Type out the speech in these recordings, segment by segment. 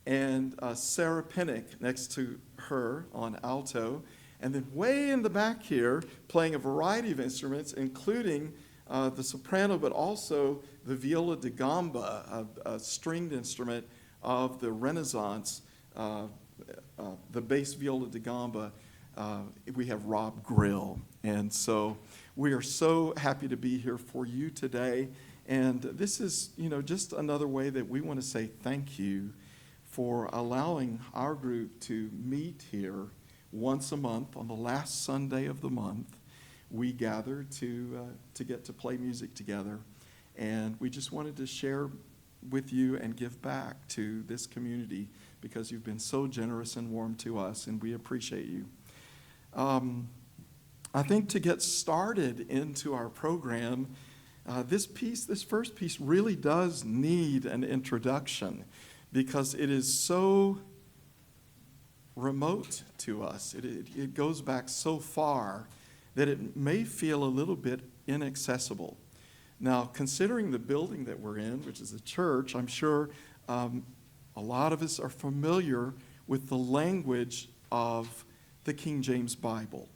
and Sarah Pinnick next to her on alto. And then way in the back here, playing a variety of instruments, including the soprano, but also the viola da gamba, a stringed instrument of the Renaissance, the bass viola da gamba. We have Rob Grill. And so we are so happy to be here for you today. And this is, just another way that we want to say thank you for allowing our group to meet here once a month on the last Sunday of the month. We gather to get to play music together. And we just wanted to share with you and give back to this community because you've been so generous and warm to us, and we appreciate you. I think to get started into our program, this first piece really does need an introduction because it is so remote to us. It goes back so far that it may feel a little bit inaccessible. Now, considering the building that we're in, which is a church, I'm sure a lot of us are familiar with the language of the King James Bible.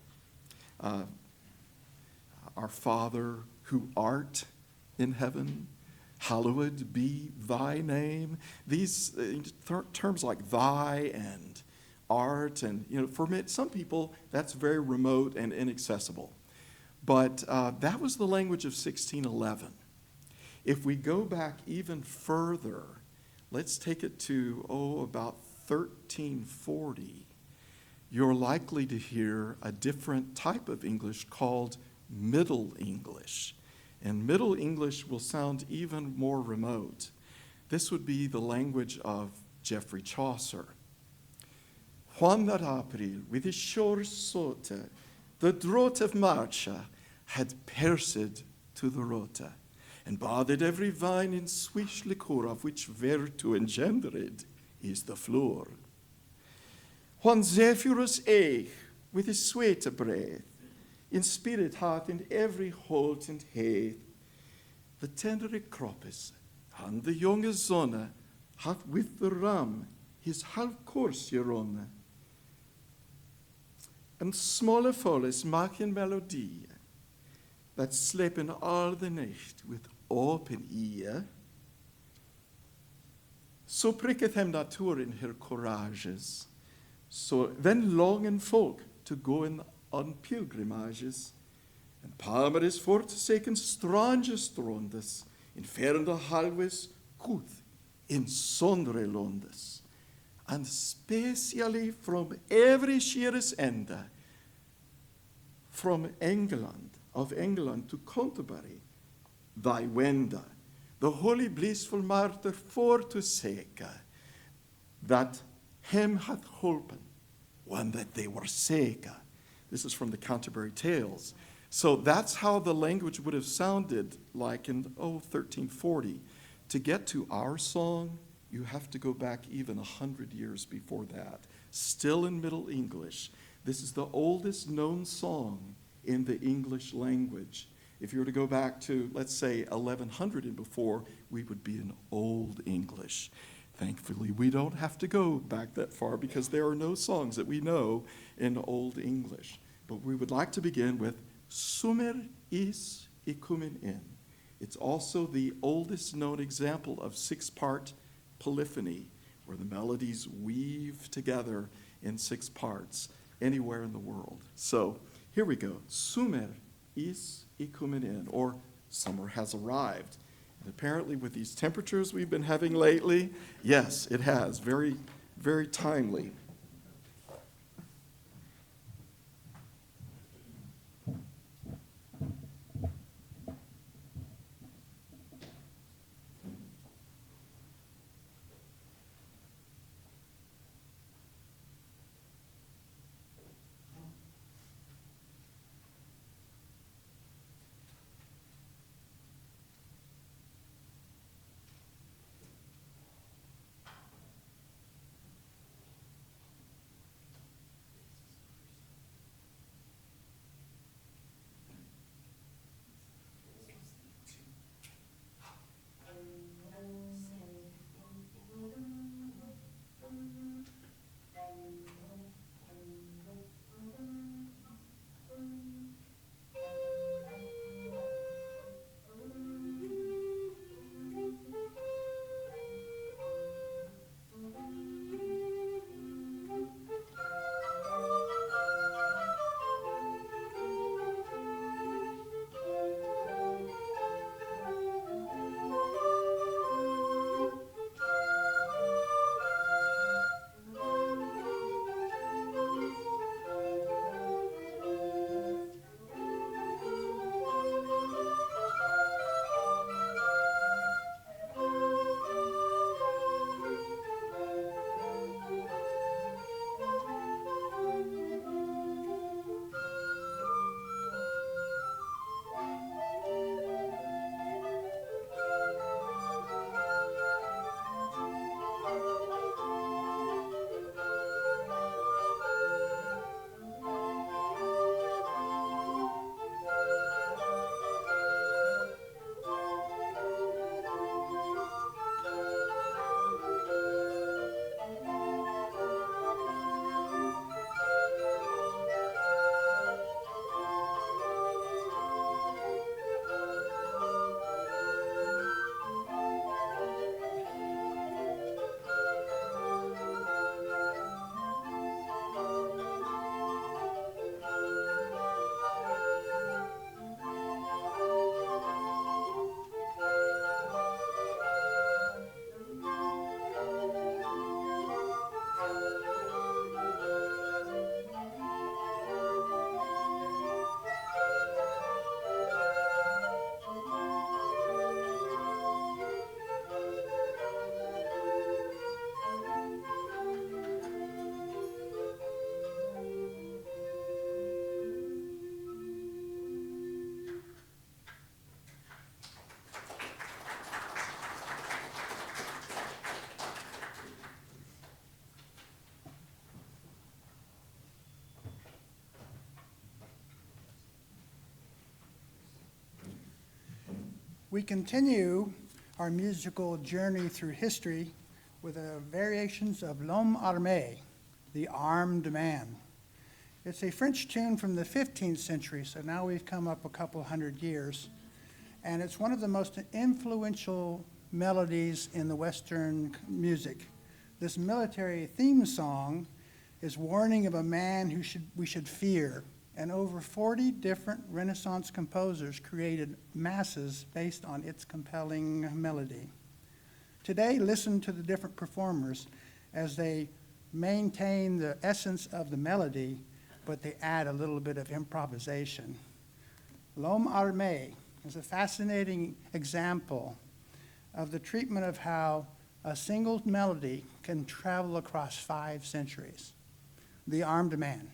Our Father who art in heaven, hallowed be thy name. These terms like thy and art, and for some people that's very remote and inaccessible. But that was the language of 1611. If we go back even further, let's take it to about 1340. You're likely to hear a different type of English called Middle English. And Middle English will sound even more remote. This would be the language of Geoffrey Chaucer. Juan that April, with his shore sote, the drought of March had pierced to the rota, and bathed every vine in swish liquor, of which virtue engendered is the floor. Juan Zephyrus age, with his sweet breath, in spirit hath in every holt and heath, the tender croppice, and the younge zonne, hath with the ram his half course run. And smalle folles maken melodie, that slepen all the night with open ear. So pricketh hem natuur in her courages, so then longen folk to go in on pilgrimages, and palmer is fortsaken strangest rondes, in fernde halves goed in sondre londes, and specially from every sheer's ende, from England to Canterbury, thy wende, the holy blissful martyr for to sake, that him hath holpen, when that they were sake. This is from the Canterbury Tales. So that's how the language would have sounded like in 1340. To get to our song, you have to go back even 100 years before that. Still in Middle English. This is the oldest known song in the English language. If you were to go back to, let's say, 1100 and before, we would be in Old English. Thankfully, we don't have to go back that far because there are no songs that we know in Old English. But we would like to begin with Sumer is ikumen in. It's also the oldest known example of six-part polyphony, where the melodies weave together in six parts anywhere in the world. So here we go. Sumer is ikumen in, or summer has arrived. And apparently with these temperatures we've been having lately, yes, it has. Very, very timely. We continue our musical journey through history with variations of L'Homme Armé, the armed man. It's a French tune from the 15th century, so now we've come up a couple hundred years, and it's one of the most influential melodies in the Western music. This military theme song is warning of a man who we should fear, and over 40 different Renaissance composers created masses based on its compelling melody. Today, listen to the different performers as they maintain the essence of the melody, but they add a little bit of improvisation. L'Homme Armé is a fascinating example of the treatment of how a single melody can travel across 5 centuries. The Armed Man.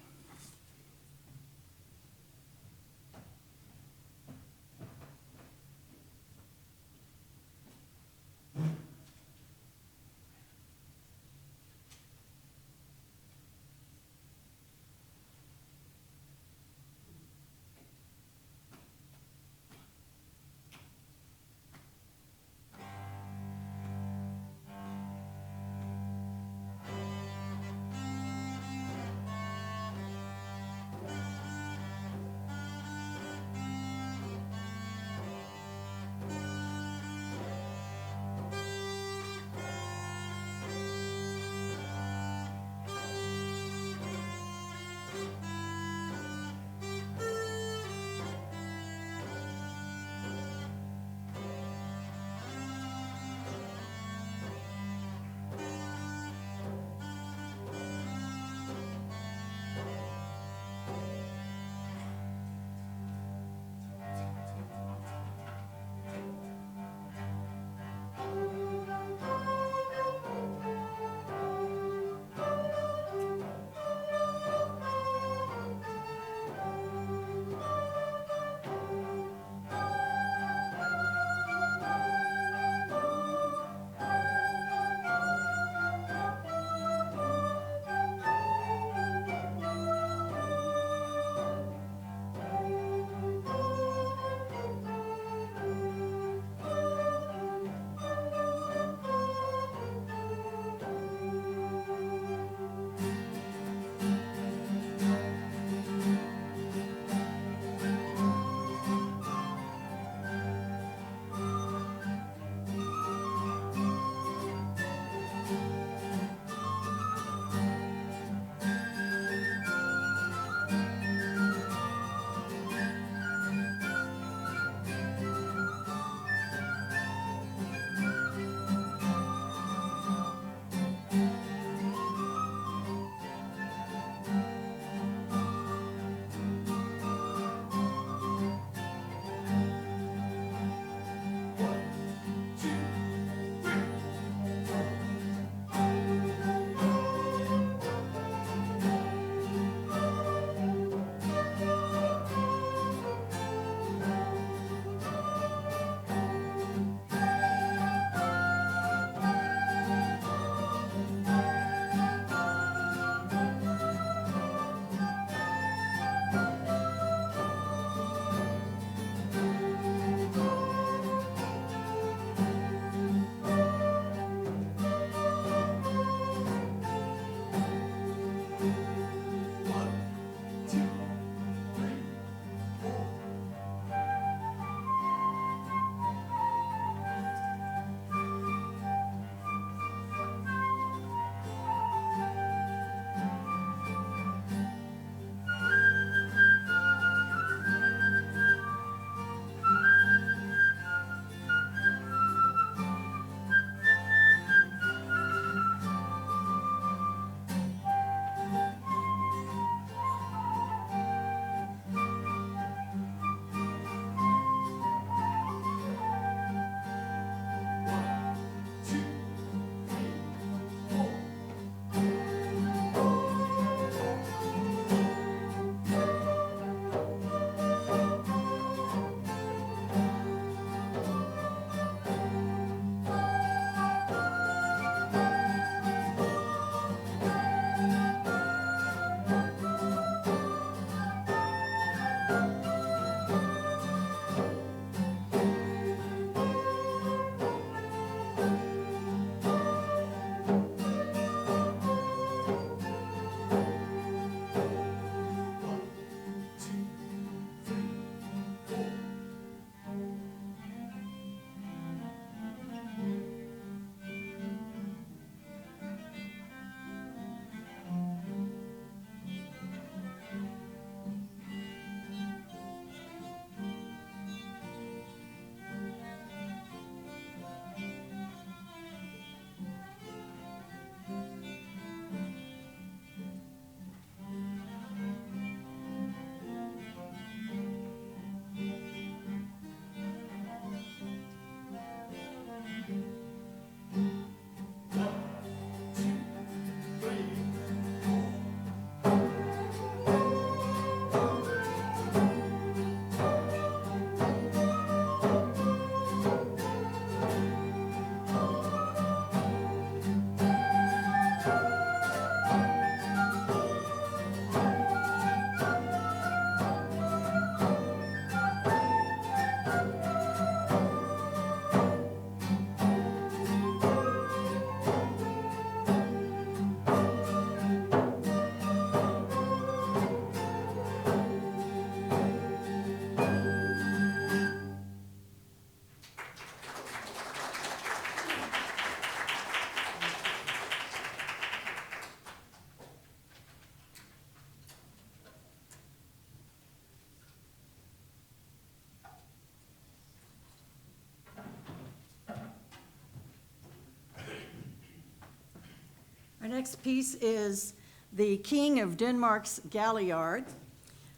next piece is the King of Denmark's Galliard.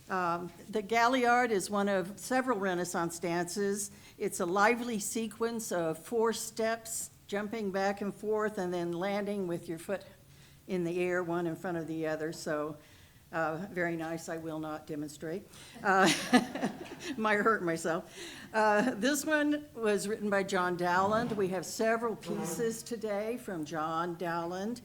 The Galliard is one of several Renaissance dances. It's a lively sequence of 4 steps, jumping back and forth, and then landing with your foot in the air, one in front of the other. So very nice. I will not demonstrate. Might hurt myself. This one was written by John Dowland. We have several pieces today from John Dowland.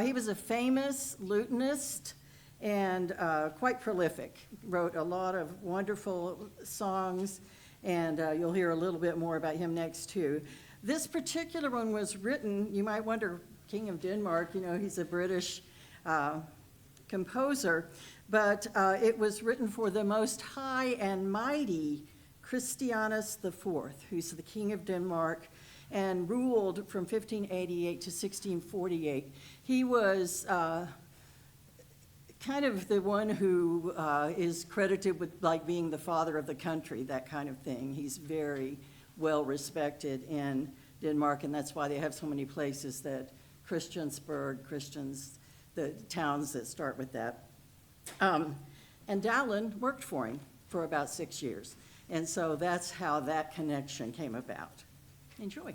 He was a famous lutenist and quite prolific. Wrote a lot of wonderful songs, and you'll hear a little bit more about him next too. This particular one was written, you might wonder, King of Denmark, you know, he's a British composer, but it was written for the Most High and Mighty Christianus IV, who's the King of Denmark and ruled from 1588 to 1648. He was kind of the one who is credited with like being the father of the country, that kind of thing. He's very well respected in Denmark, and that's why they have so many places that Christiansborg, the towns that start with that. And Dowland worked for him for about 6 years. And so that's how that connection came about. Enjoy.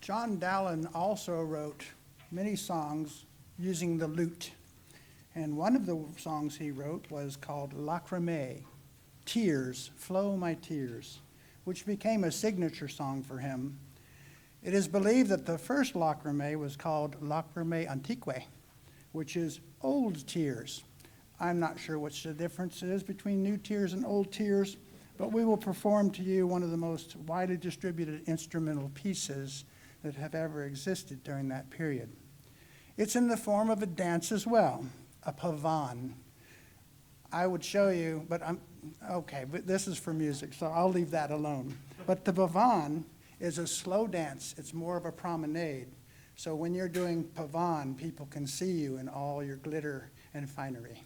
John Dowland also wrote many songs using the lute. And one of the songs he wrote was called Lacrimae, Tears, Flow My Tears, which became a signature song for him. It is believed that the first Lacrimae was called Lacrimae Antiquae, which is old tears. I'm not sure what the difference is between new tears and old tears, but we will perform to you one of the most widely distributed instrumental pieces that have ever existed during that period. It's in the form of a dance as well, a pavane. I would show you, but but this is for music, so I'll leave that alone. But the pavane is a slow dance. It's more of a promenade. So when you're doing pavane, people can see you in all your glitter and finery.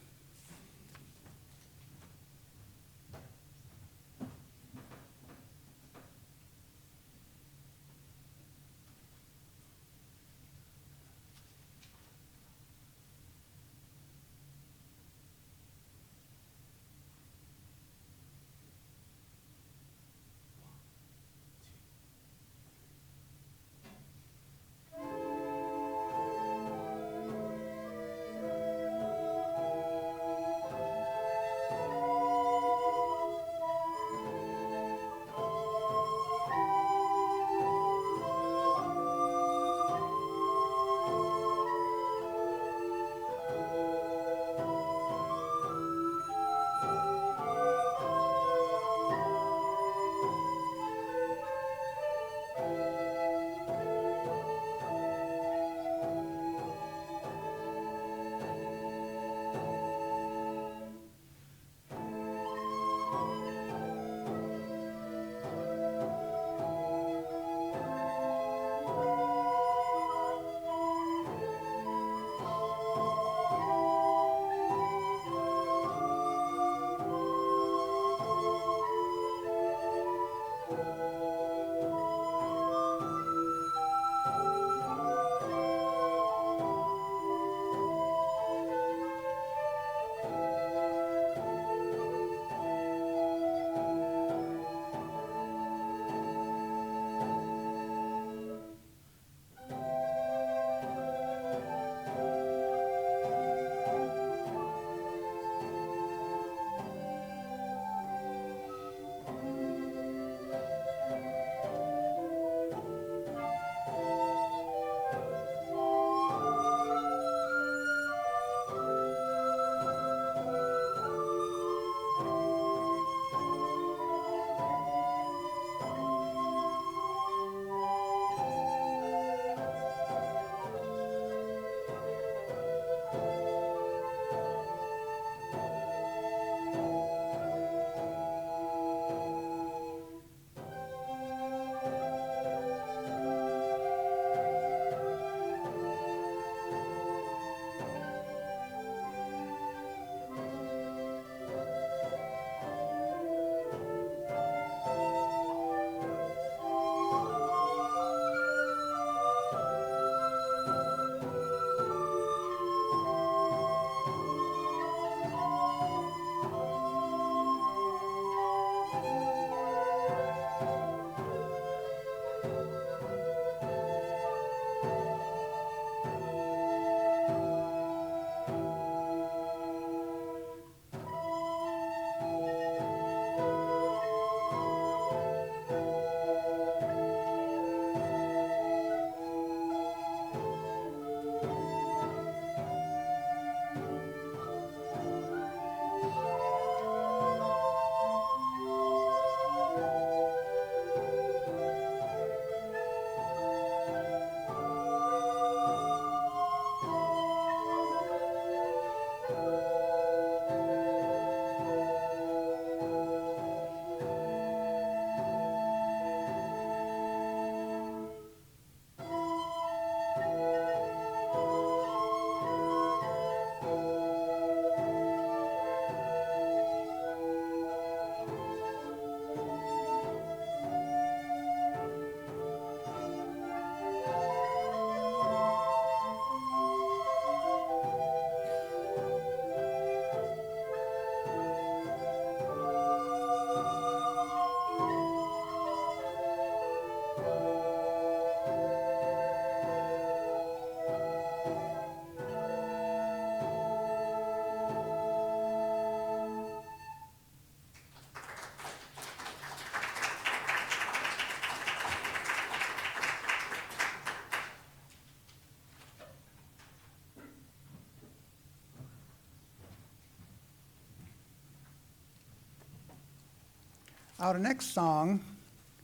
Our next song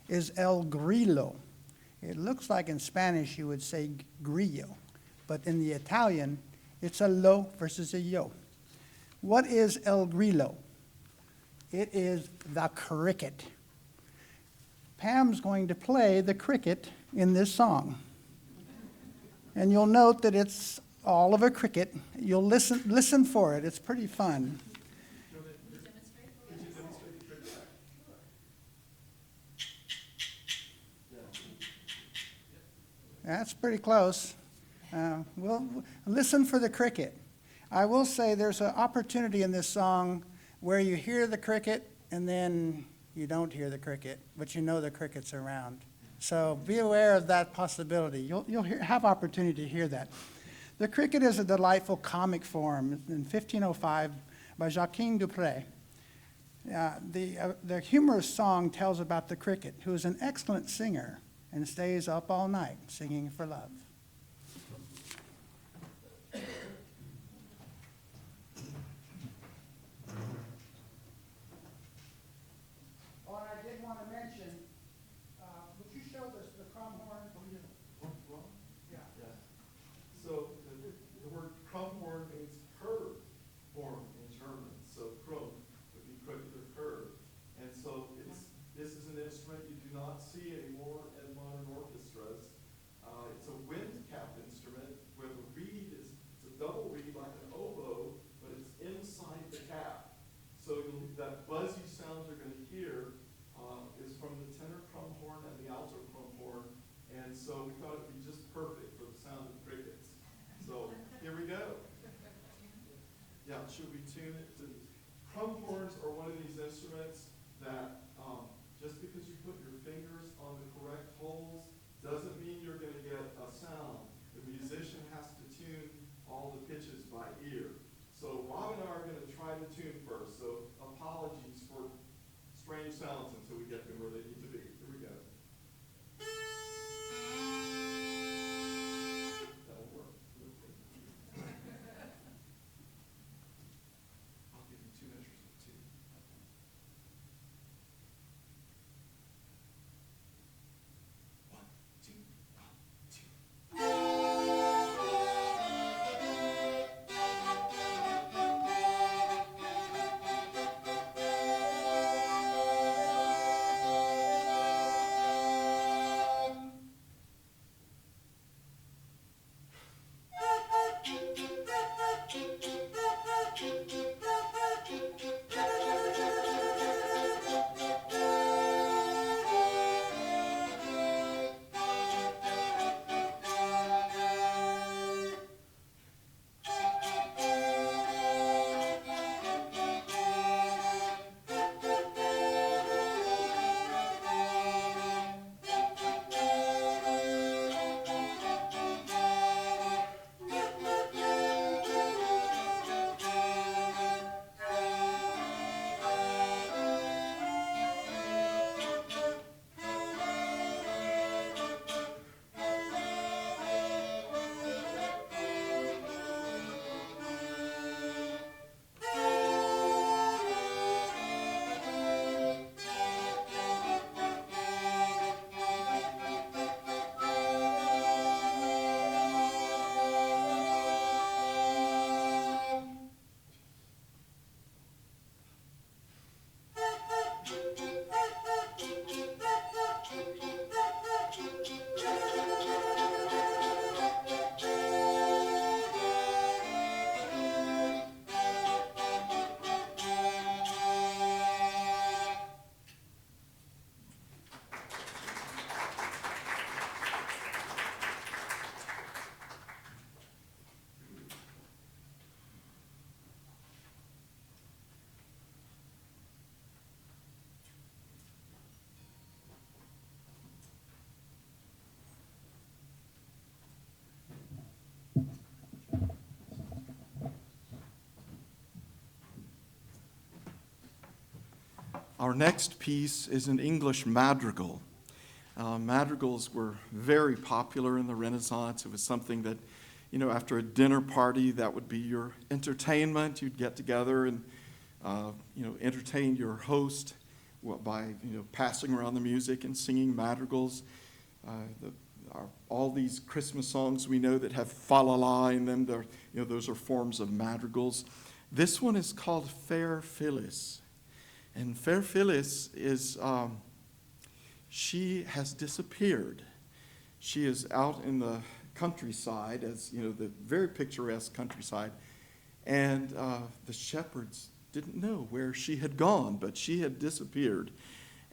is El Grillo. It looks like in Spanish you would say grillo, but in the Italian, it's a lo versus a yo. What is El Grillo? It is the cricket. Pam's going to play the cricket in this song. And you'll note that it's all of a cricket. You'll listen for it. It's pretty fun. That's pretty close. We'll listen for the cricket. I will say there's an opportunity in this song where you hear the cricket and then you don't hear the cricket, but you know the cricket's around. So be aware of that possibility. You'll have opportunity to hear that. The cricket is a delightful comic form in 1505 by Joaquin Dupré. The humorous song tells about the cricket, who is an excellent singer and stays up all night singing for love. Oh, and I did want to mention, would you show the crumb horn? Yeah. So the word Krummhorn means curved horn in German. So Krumm would be crooked or curved. And so this is an instrument you do not see anymore in modern orchestras. It's a wind-capped instrument where the reed it's a double reed like an oboe, but it's inside the cap. So that buzzy sound you're going to hear is from the tenor Krummhorn and the alto Krummhorn. And so we thought it'd be just perfect for the sound of crickets. So here we go. Yeah, should we tune it? Krummhorns are one of these instruments that just because you put your fingers on the correct holes doesn't mean you're going to get a sound. The musician has to tune all the pitches by ear. So Rob and I are going to try to tune first. So apologies for strange sounds until we get them where they need to be. Here we go. That'll work. I'll give you 2 measures of 2. One, two, 1, 2. Our next piece is an English madrigal. Madrigals were very popular in the Renaissance. It was something that, after a dinner party, that would be your entertainment. You'd get together and, entertain your host by passing around the music and singing madrigals. All these Christmas songs we know that have fa-la-la in them, those are forms of madrigals. This one is called Fair Phyllis. And Fair Phyllis is, she has disappeared. She is out in the countryside, the very picturesque countryside, and the shepherds didn't know where she had gone, but she had disappeared.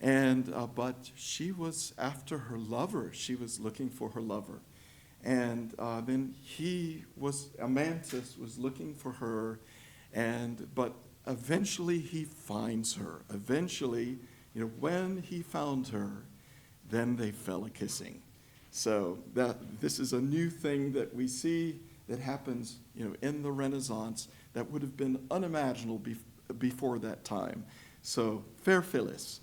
And but she was after her lover. She was looking for her lover. And then Amantis was looking for her, but eventually he finds her. Eventually, when he found her, then they fell a-kissing. So this is a new thing that we see that happens, in the Renaissance that would have been unimaginable before that time. So, Fair Phyllis.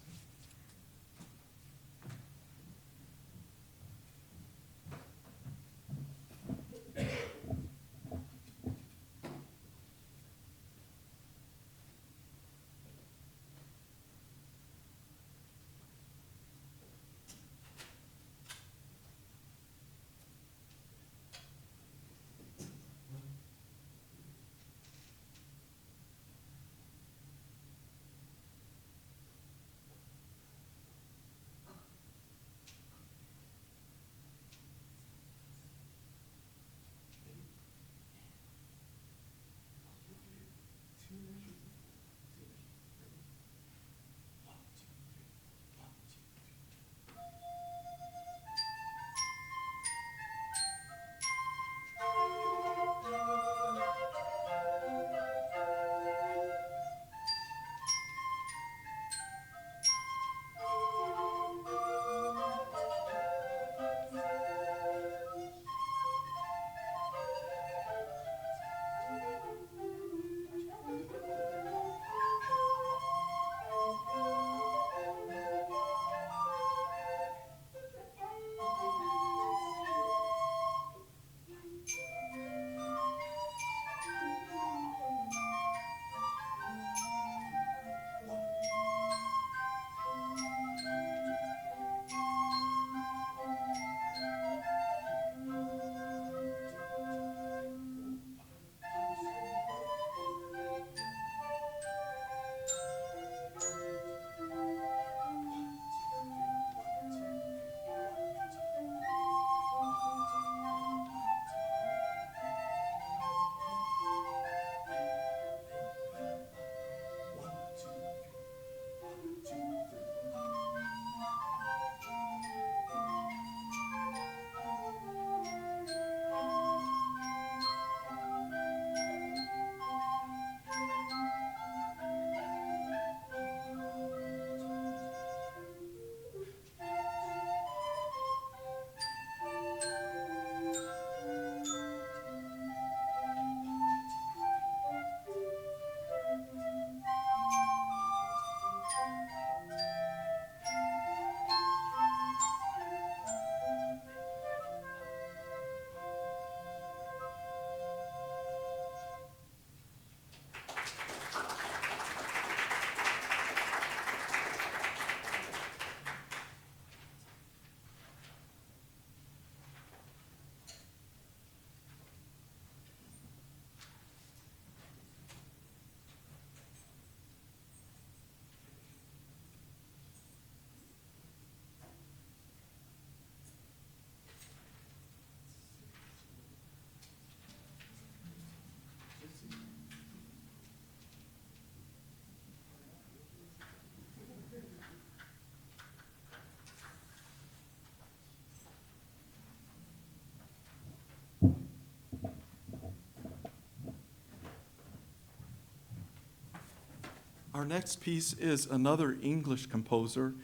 Our next piece is another English composer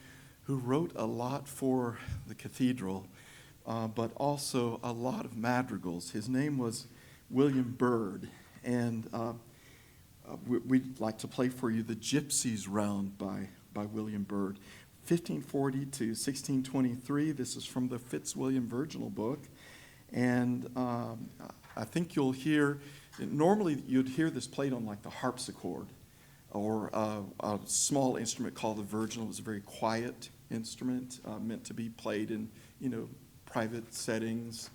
who wrote a lot for the cathedral, but also a lot of madrigals. His name was William Byrd, and we'd like to play for you the Gypsies Round by William Byrd. 1540 to 1623, this is from the Fitzwilliam Virginal book, and I think you'll hear, normally you'd hear this played on like the harpsichord, or a small instrument called the virginal. It was a very quiet instrument, meant to be played in, private settings.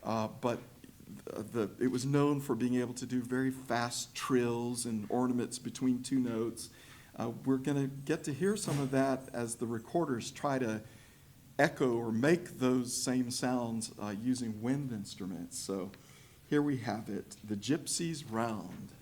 But it was known for being able to do very fast trills and ornaments between two notes. We're going to get to hear some of that as the recorders try to echo or make those same sounds using wind instruments. So here we have it, the Gypsy's Round.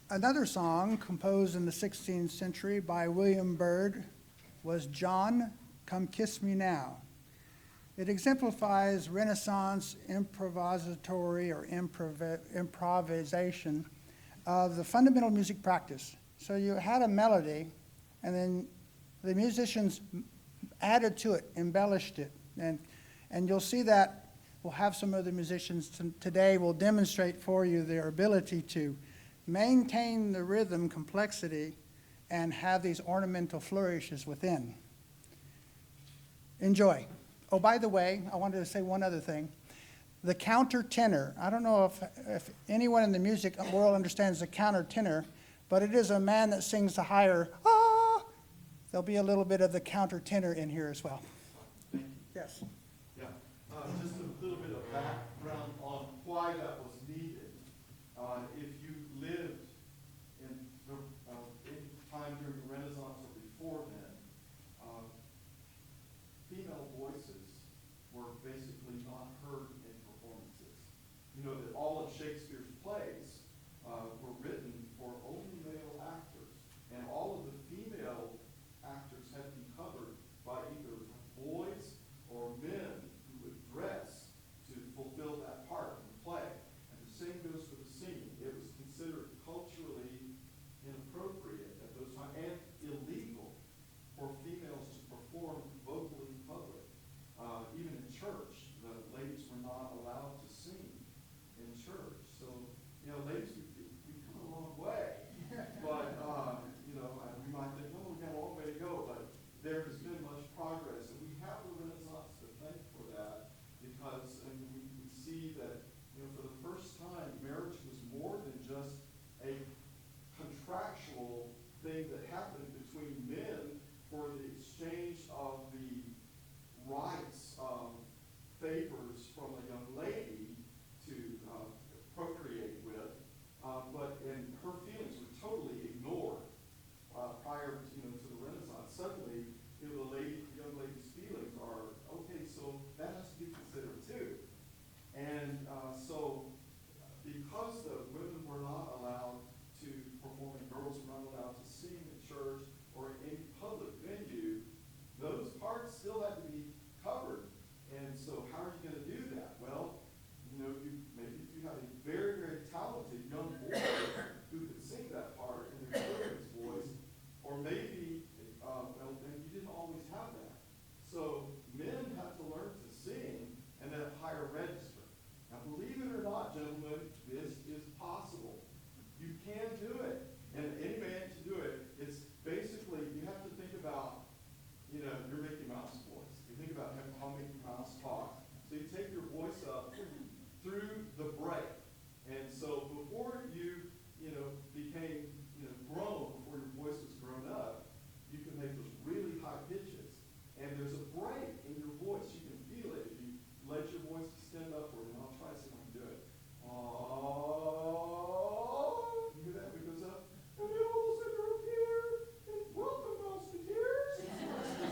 Another song composed in the 16th century by William Byrd was John, Come Kiss Me Now. It exemplifies Renaissance improvisatory or improvisation of the fundamental music practice. So you had a melody, and then the musicians added to it, embellished it. And you'll see that we'll have some of the musicians today will demonstrate for you their ability to maintain the rhythm complexity and have these ornamental flourishes within. Enjoy. Oh, by the way, I wanted to say one other thing. The countertenor, I don't know if anyone in the music world understands the countertenor, but it is a man that sings the higher, ah. There'll be a little bit of the countertenor in here as well. Yes. Yeah, just a little bit of background on why that was needed. If you lived in any time during the Renaissance or before then, female voices were basically not heard in performances. You know that all of Shakespeare's plays were written for only male actors, and all of the female actors had to be covered by either boys or men who would dress to fulfill that part in the play. And the same goes for the singing. It was considered culturally inappropriate at those times and illegal for females to perform vocally in public. Even in church, the ladies were not allowed to sing in church. So, you know, ladies, we've come a long way. But, you know, we might think, oh, we've got a long way to go. But there has been much progress. And we have the Renaissance to thank for that because we see that, you know, for the first time, marriage was more than just a contractual thing that happened between men for the exchange of the rights of favors from a young lady to procreate with, and her feelings were totally ignored prior to, to the Renaissance. Suddenly, the young lady's feelings are, okay, so that has to be considered too. And so because the women were not allowed to perform and girls were not allowed to sing in church or in any public venue, those parts still had to be covered. And so how are you going to do that? Well, maybe if you have a very, very talented young boy who could sing that part in their children's voice, or maybe, and you didn't always have that. So men had to learn to sing and at a higher register. Now, believe it or not, gentlemen, this is possible. You can do it, and any man can do it. It's basically, you have to think about, your Mickey Mouse voice. You think about how Mickey Mouse talks. So you take your voice up through the break. And so before you, became, grown, before your voice was grown up, you can make those really high pitches. And there's a break in your voice. You can feel it if you let your voice extend upward. And I'll try to see if I can do it. Oh, you hear that? It goes up. And the old singer up here. And welcome, Musketeers.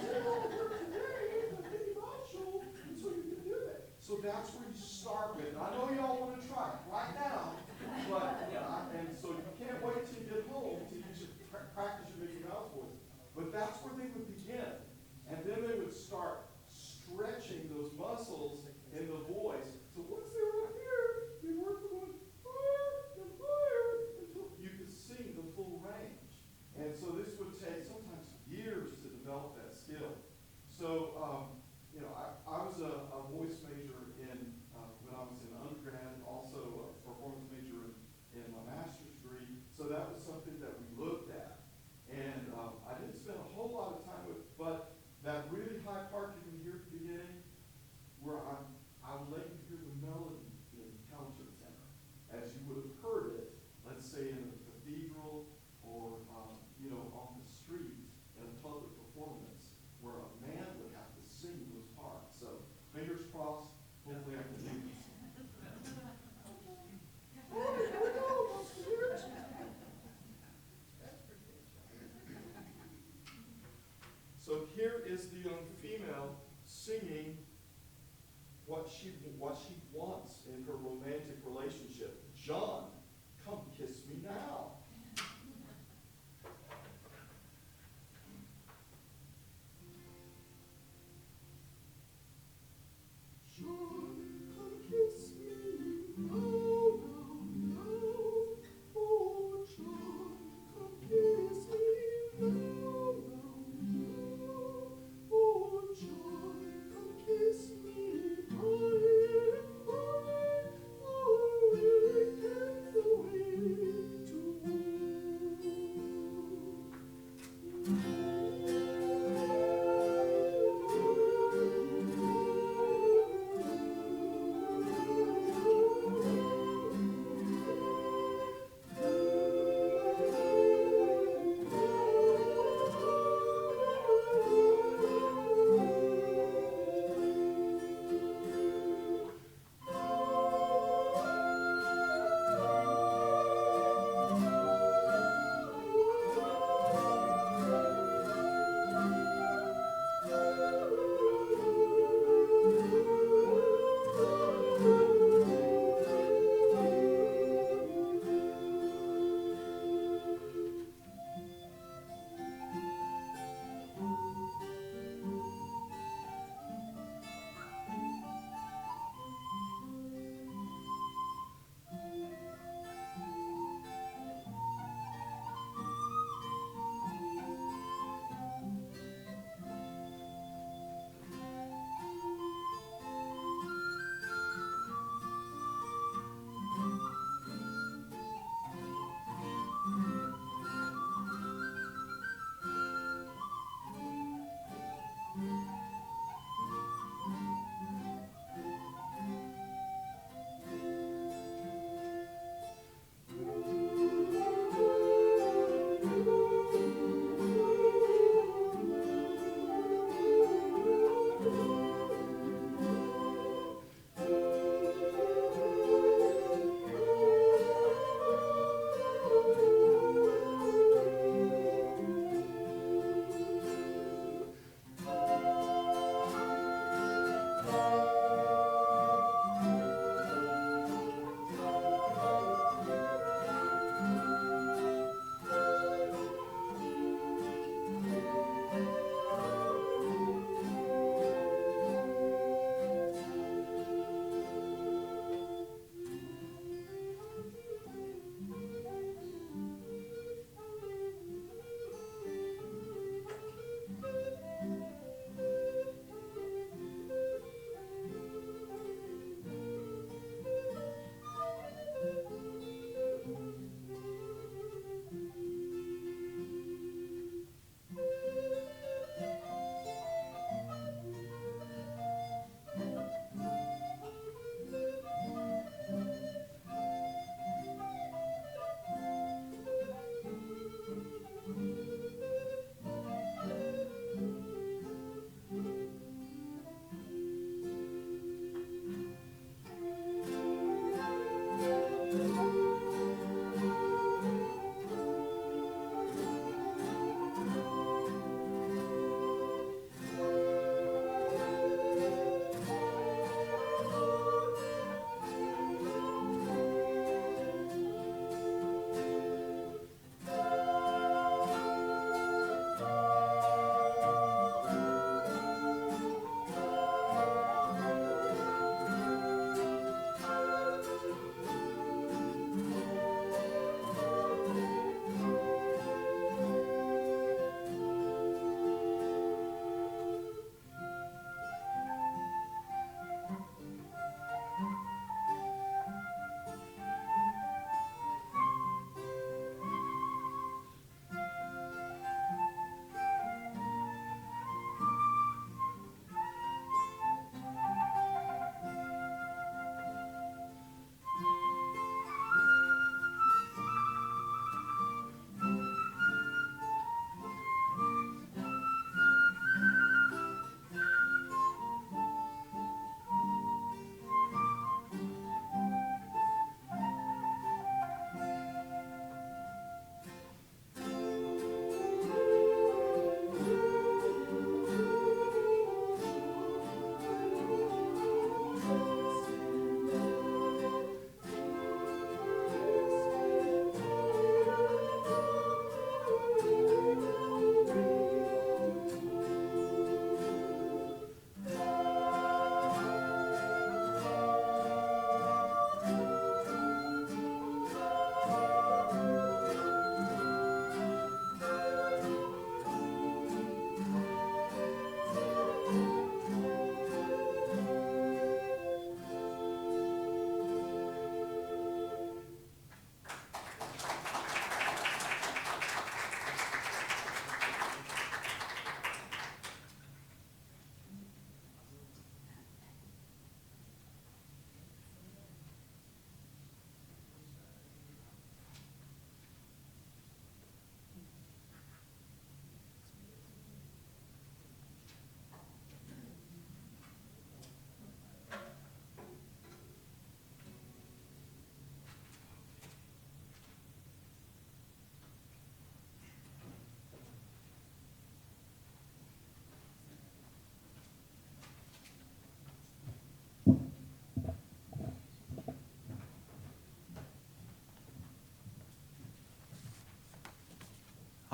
Today, the Mickey Mouse Show. And so you can do that. So that's where you start with. I know y'all want to try it right now. But, and so you can't wait till you get home to practice your Mickey Mouse voice. But that's where they would begin. And then they would start stretching those muscles in the voice. So once they were up here, they worked on higher and higher until you could sing the full range. And so this would take sometimes years to develop that skill. So, I was a voice major when I was in undergrad, also a performance major in my master's degree. So that was something that we looked at. And I didn't spend a whole lot of time with, but that really high part you can hear at the beginning, where I would let you hear the melody in countertenor, as you would have heard it, let's say in a cathedral or on the street in a public performance, where a man would have to sing those parts. So fingers crossed. Hopefully I can do this. Oh, here we go, Musketeers. So here is the young female singing what she wants in her romantic relationship. John, come kiss me now.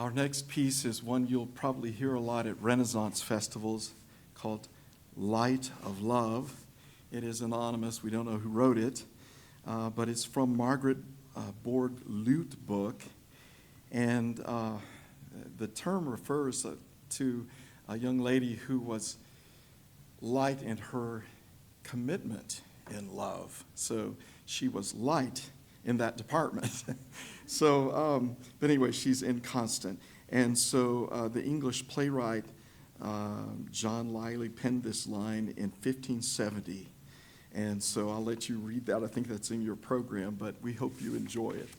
Our next piece is one you'll probably hear a lot at Renaissance festivals, called Light of Love. It is anonymous. We don't know who wrote it, but it's from Margaret Board Lute book. And the term refers to a young lady who was light in her commitment in love. So she was light in that department. So, but anyway, she's inconstant. And so the English playwright John Lyly penned this line in 1570. And so I'll let you read that. I think that's in your program, but we hope you enjoy it.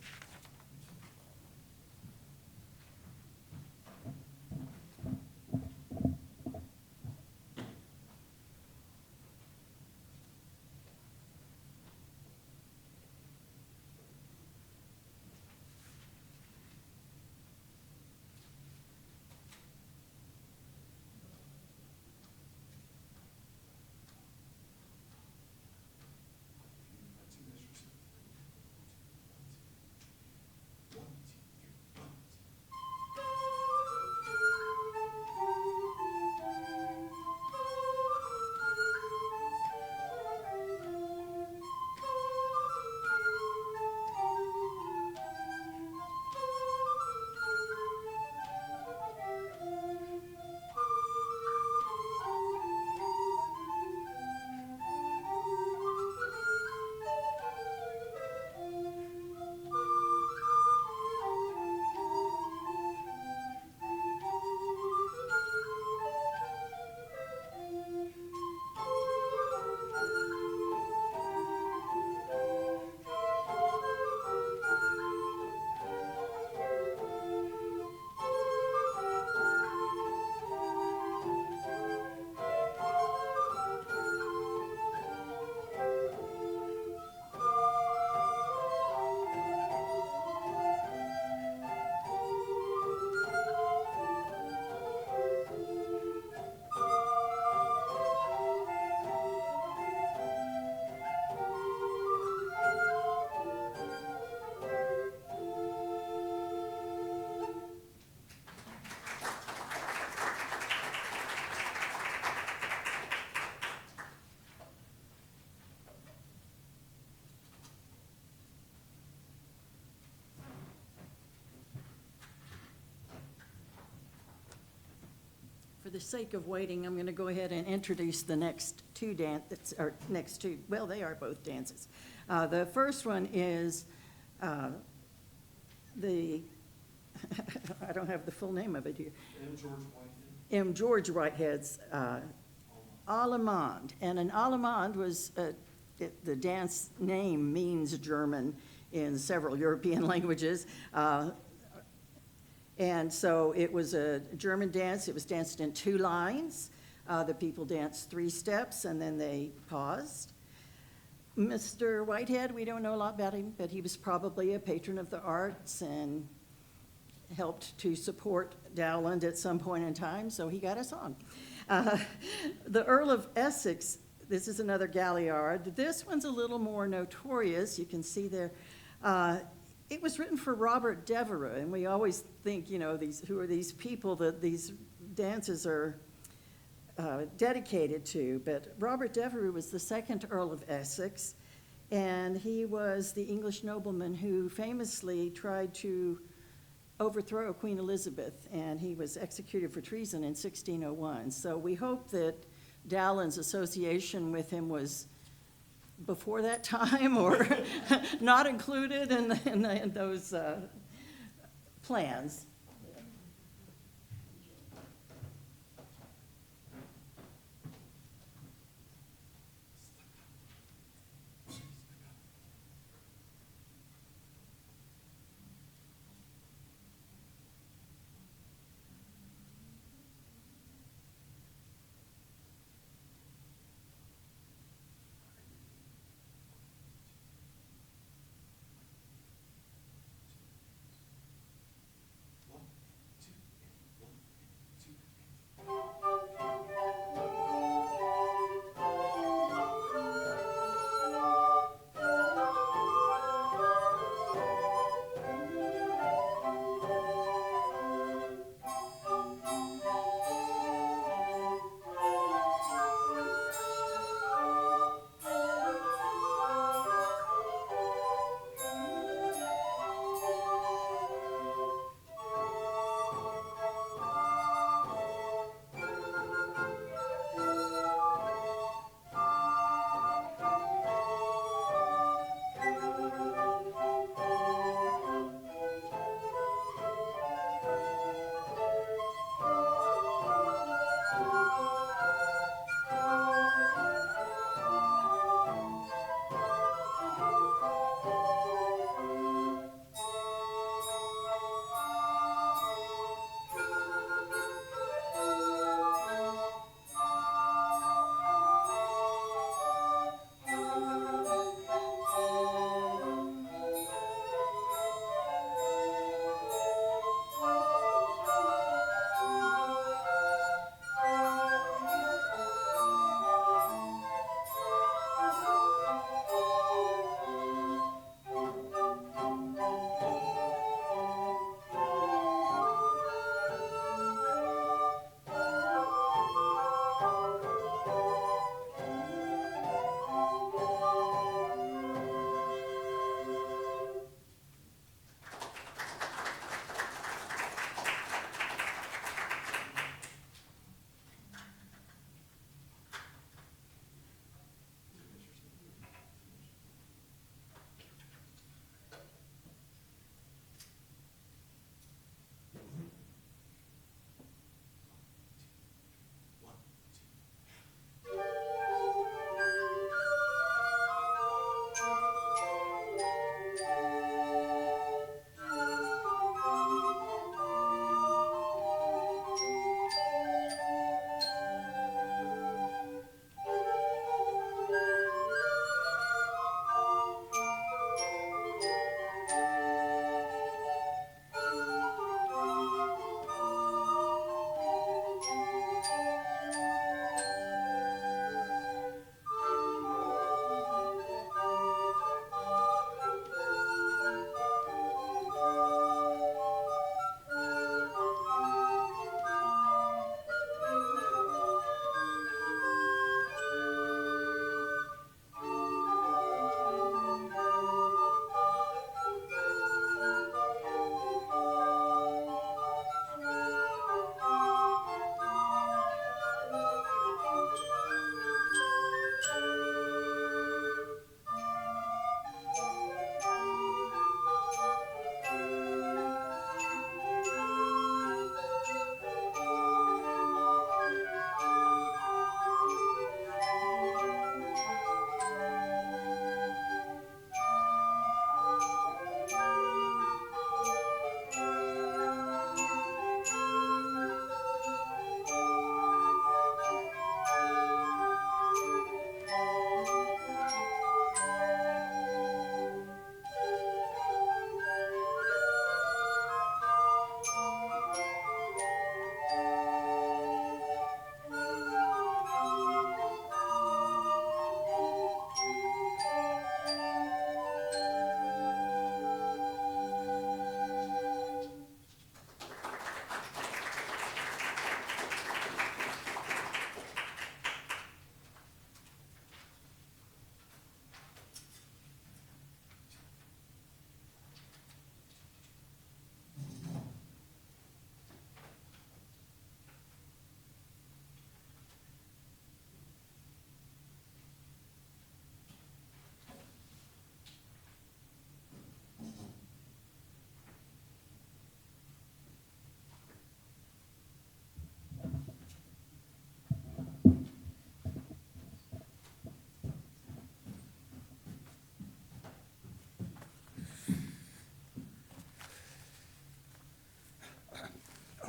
For the sake of waiting, I'm going to go ahead and introduce the next two well, they are both dances. The first one is I don't have the full name of it here. M. George Whitehead's Allemande. And an Allemande was, the dance name means German in several European languages. And so it was a German dance. It was danced in 2 lines. The people danced 3 steps, and then they paused. Mr. Whitehead, we don't know a lot about him, but he was probably a patron of the arts and helped to support Dowland at some point in time, so he got a song. The Earl of Essex, this is another Galliard. This one's a little more notorious. You can see there. It was written for Robert Devereux, and we always think, who are these people that these dances are dedicated to. But Robert Devereux was the 2nd Earl of Essex, and he was the English nobleman who famously tried to overthrow Queen Elizabeth, and he was executed for treason in 1601. So we hope that Dowland's association with him was before that time or not included in those plans.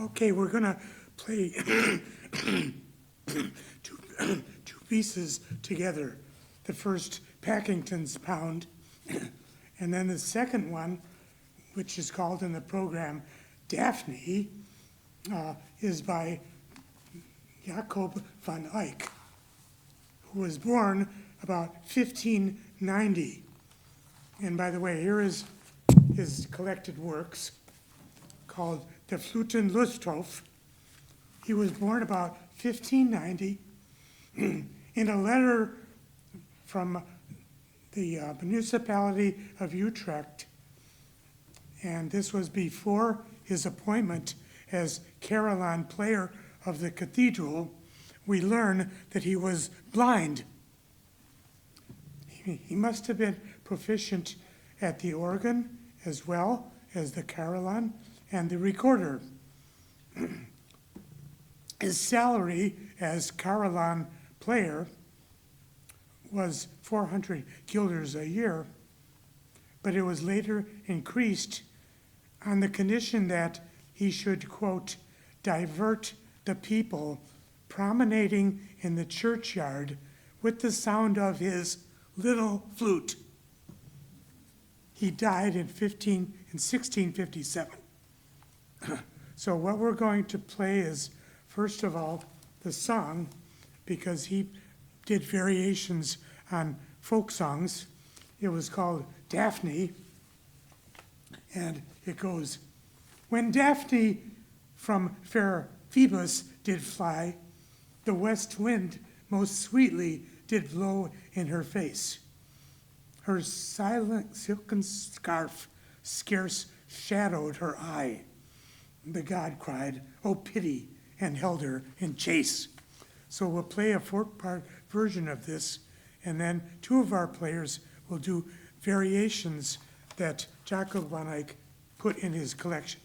Okay, we're gonna play two pieces together. The first, Packington's Pound, and then the second one, which is called in the program Daphne, is by Jacob van Eyck, who was born about 1590. And by the way, here is his collected works called the Fluten Lusthof. He was born about 1590 in a letter from the municipality of Utrecht. And this was before his appointment as carillon player of the cathedral. We learn that he was blind. He must have been proficient at the organ as well as the carillon and the recorder. His salary as carillon player was 400 guilders a year, but it was later increased on the condition that he should, quote, divert the people promenading in the churchyard with the sound of his little flute. He died in 1657. So what we're going to play is, first of all, the song, because he did variations on folk songs. It was called Daphne, and it goes, when Daphne from fair Phoebus did fly, the west wind most sweetly did blow in her face. Her silent silken scarf scarce shadowed her eye. The god cried, "Oh pity," and held her in chase. So we'll play a four-part version of this, and then two of our players will do variations that Jacob van Eyck put in his collection.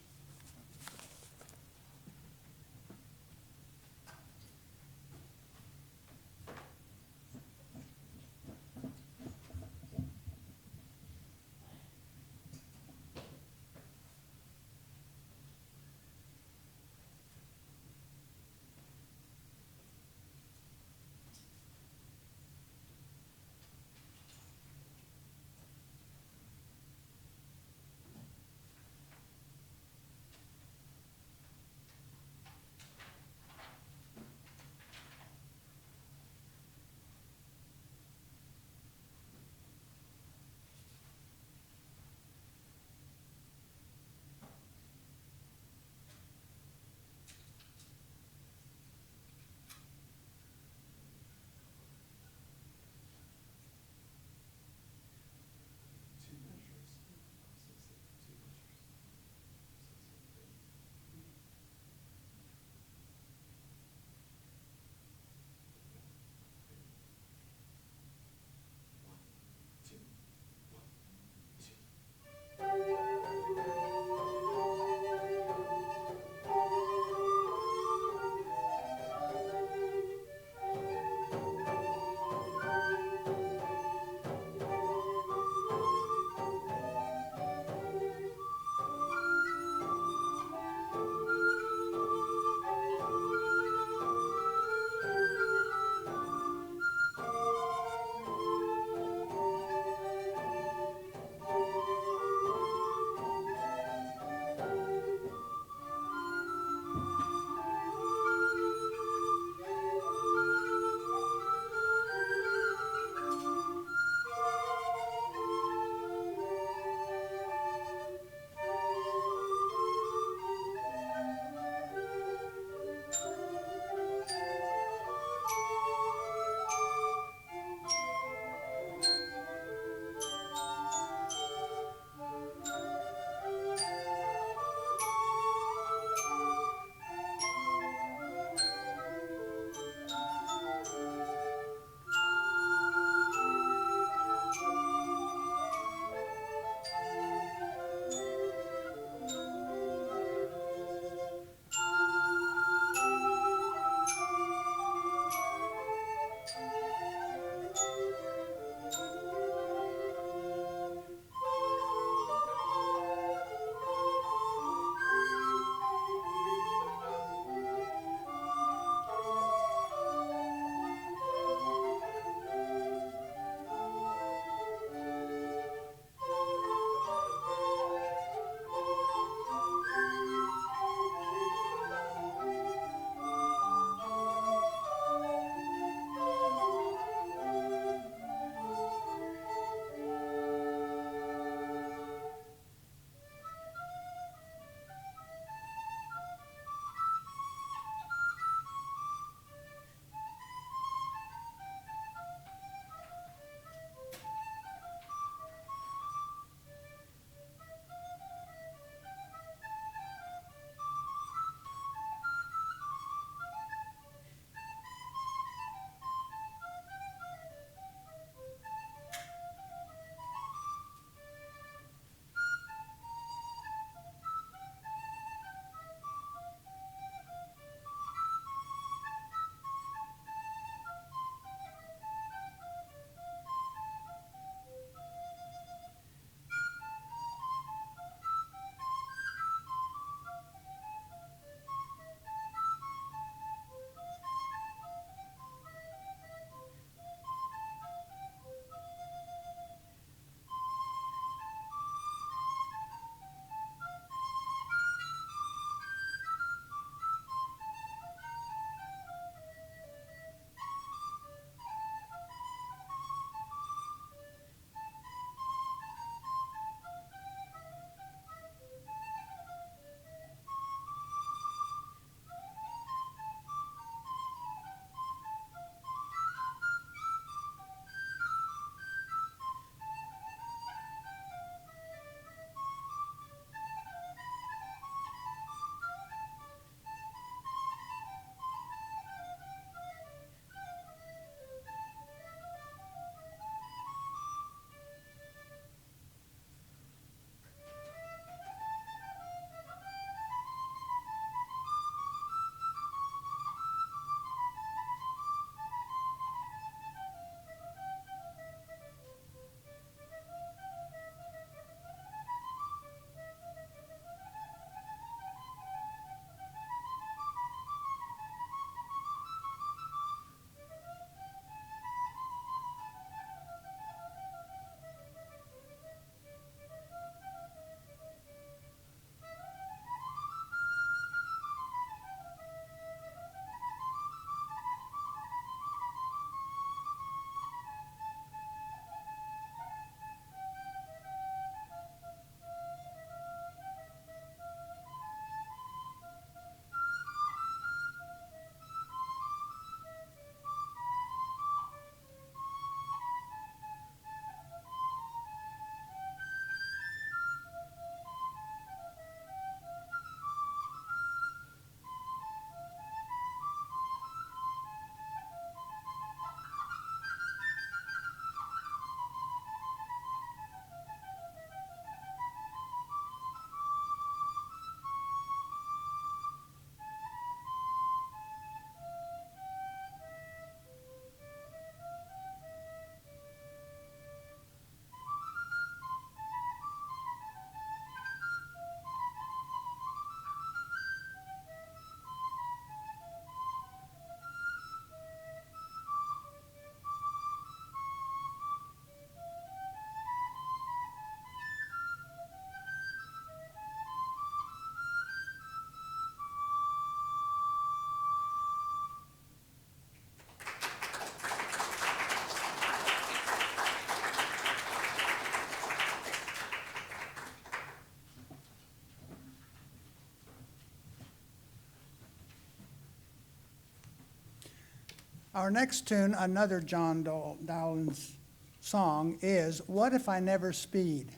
Our next tune, another John Dowland's song, is What If I Never Speed?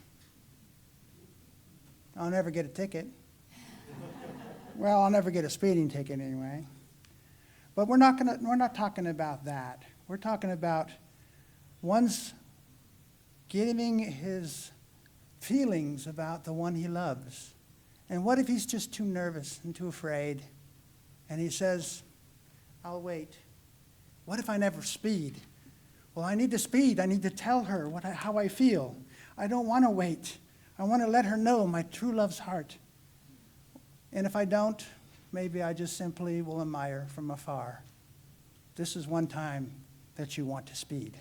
I'll never get a ticket. Well, I'll never get a speeding ticket anyway. But we're not talking about that. We're talking about one's giving his feelings about the one he loves. And what if he's just too nervous and too afraid? And he says, I'll wait. What if I never speed? Well, I need to speed. I need to tell her how I feel. I don't want to wait. I want to let her know my true love's heart. And if I don't, maybe I just simply will admire from afar. This is one time that you want to speed.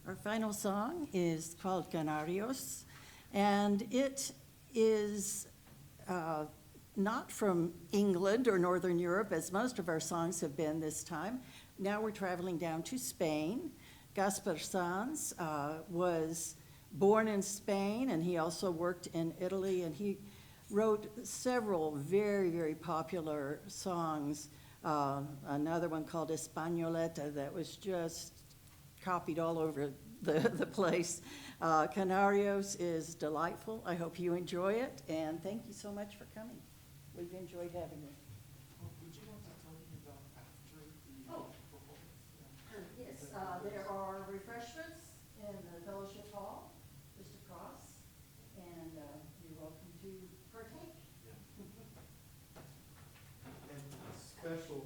Our final song is called Canarios, and it is not from England or Northern Europe, as most of our songs have been this time. Now we're traveling down to Spain. Gaspar Sanz was born in Spain, and he also worked in Italy, and he wrote several very, very popular songs. Another one called Españoleta that was just copied all over the place. Canarios is delightful. I hope you enjoy it, and thank you so much for coming. We've enjoyed having you. Would you want to tell me about after the performance? Yes, there are refreshments in the fellowship hall. The and you're welcome to partake. And special